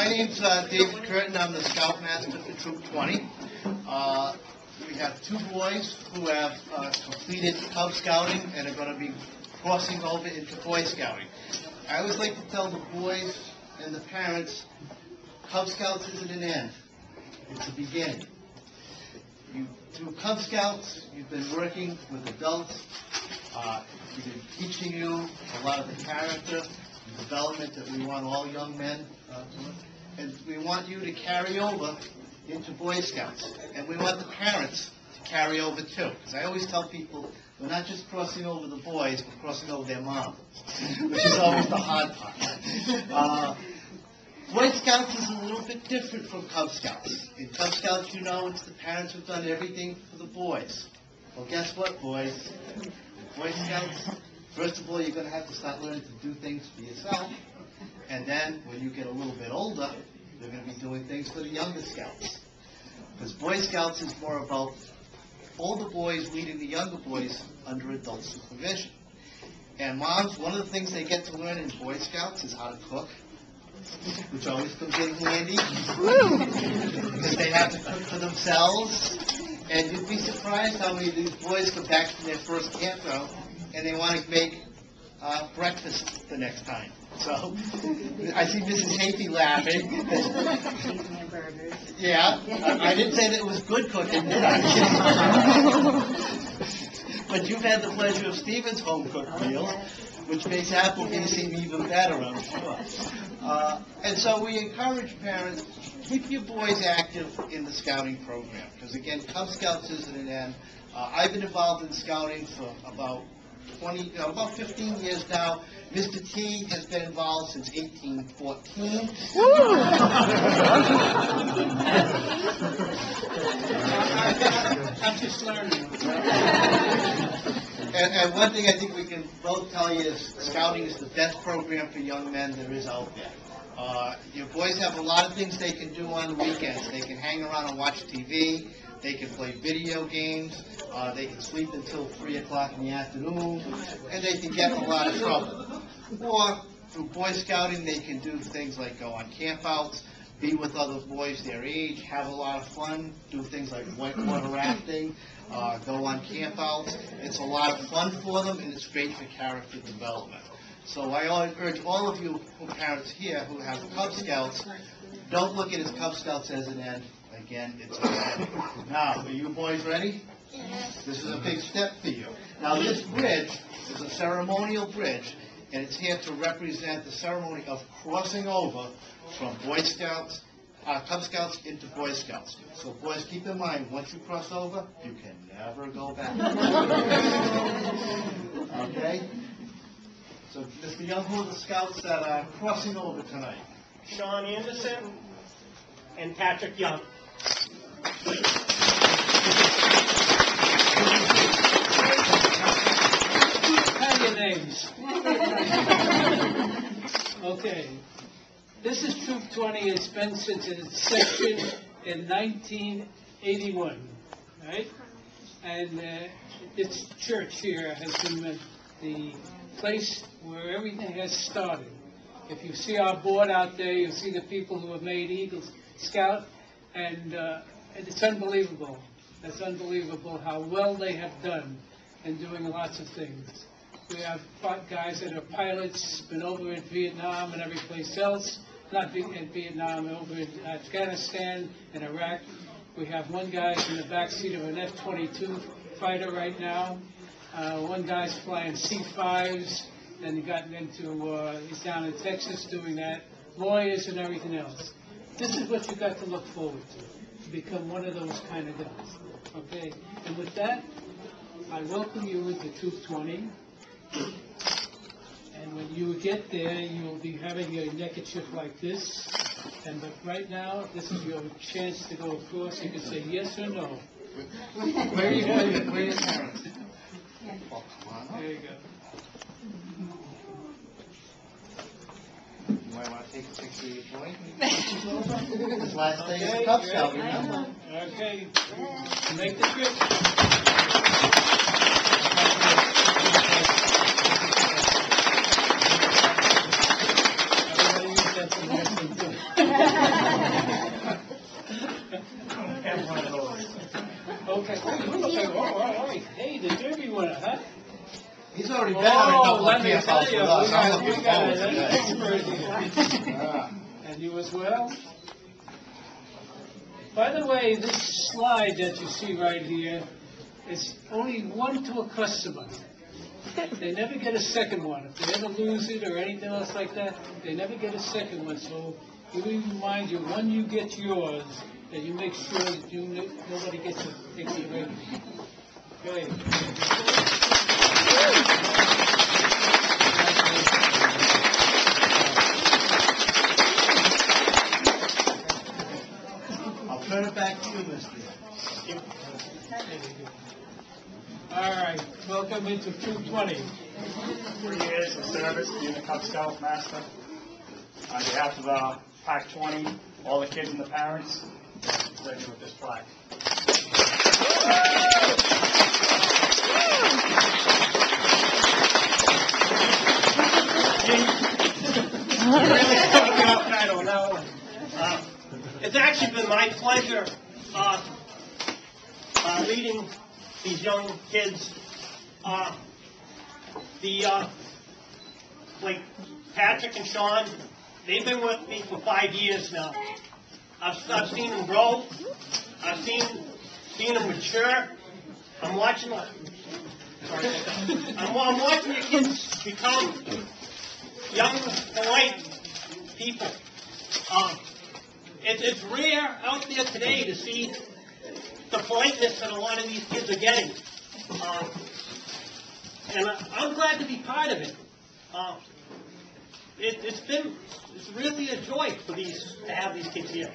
My name's David Curtin. I'm the Scoutmaster for Troop 20. We have two boys who have completed Cub Scouting and are going to be crossing over into Boy Scouting. I always like to tell the boys and the parents, Cub Scouts isn't an end. It's a beginning. Through Cub Scouts, you've been working with adults. We've been teaching you a lot of the character and development that we want all young men to learn. And we want you to carry over into Boy Scouts. And we want the parents to carry over too. Because I always tell people, we're not just crossing over the boys, we're crossing over their mom, which is always the hard part. Boy Scouts is a little bit different from Cub Scouts. In Cub Scouts, you know, it's the parents who've done everything for the boys. Well, guess what, boys? Boy Scouts, first of all, you're going to have to start learning to do things for yourself. And then, when you get a little bit older, you're going to be doing things for the younger Scouts. Because Boy Scouts is more about older boys leading the younger boys under adult supervision. And moms, one of the things they get to learn in Boy Scouts is how to cook, which always comes in handy, because they have to cook for themselves. And you'd be surprised how many of these boys come back from their first campground and they want to make breakfast the next time. So, I see Mrs. Hafey laughing. Yeah, I didn't say that it was good cooking, did I? But you've had the pleasure of Stephen's home-cooked meal, which makes Applebee's seem even better, I'm sure. And so we encourage parents, keep your boys active in the scouting program. Because again, Cub Scouts isn't an end. I've been involved in scouting for about 15 years now. Mr. T has been involved since 1814. I'm just learning. And one thing I think we can both tell you is scouting is the best program for young men there is out there. Your boys have a lot of things they can do on the weekends. They can hang around and watch TV. They can play video games. They can sleep until 3 o'clock in the afternoon. And they can get in a lot of trouble. Or through Boy Scouting, they can do things like go on campouts, be with other boys their age, have a lot of fun, do things like whitewater rafting, go on campouts. It's a lot of fun for them, and it's great for character development. So I urge all of you parents here who have Cub Scouts, don't look at his Cub Scouts as an end. Again, it's a end. Now, are you boys ready? Yes. This is a big step for you. Now, this bridge is a ceremonial bridge, and it's here to represent the ceremony of crossing over from Boy Scouts, Cub Scouts into Boy Scouts. So, boys, keep in mind, once you cross over, you can never go back. Okay? So, Mr. Young, who are the Scouts that are crossing over tonight? Sean Anderson and Patrick Young. Your names. Okay. This is Troop 20. It's been since its inception in 1981, right? And this church here has been the place where everything has started. If you see our board out there, you'll see the people who have made Eagle Scout, and it's unbelievable. It's unbelievable how well they have done in doing lots of things. We have guys that are pilots, been over in Vietnam and every place else, not in Vietnam, over in Afghanistan and Iraq. We have one guy in the back seat of an F-22 fighter right now. One guy's flying C-5s, and he got into, he's down in Texas doing that, lawyers and everything else. This is what you got to look forward to become one of those kind of guys, okay? And with that, I welcome you into Troop 20. And when you get there, you'll be having your neckerchief like this. But right now, this is your chance to go across. You can say yes or no. Where are you going? Where are your parents? Oh, come on. There you go. You might want to take a picture of your boy. His last day is a Cub Scout, remember? Okay. Make the trip. Uh-huh. He's already been on a couple let of me camp tell outs you, with us. I'm we looking got forward to an that. expert here. And you as well? By the way, this slide that you see right here is only one to a customer. They never get a second one. If they ever lose it or anything else like that, they never get a second one. So we remind you, when you get yours, that you make sure that nobody takes it away from you. Go ahead. I'll turn it back to you, Mr. All right, welcome into Troop 20. 3 years of service, being a Cub Scout master. On behalf of Pack 20, all the kids and the parents, ready with this flag. It's actually been my pleasure leading these young kids. Like Patrick and Sean, they've been with me for 5 years now. I've seen them grow. I've seen them mature. I'm watching the kids become young, polite people. It's rare out there today to see the politeness that a lot of these kids are getting. And I'm glad to be part of it. It's really a joy to have these kids here.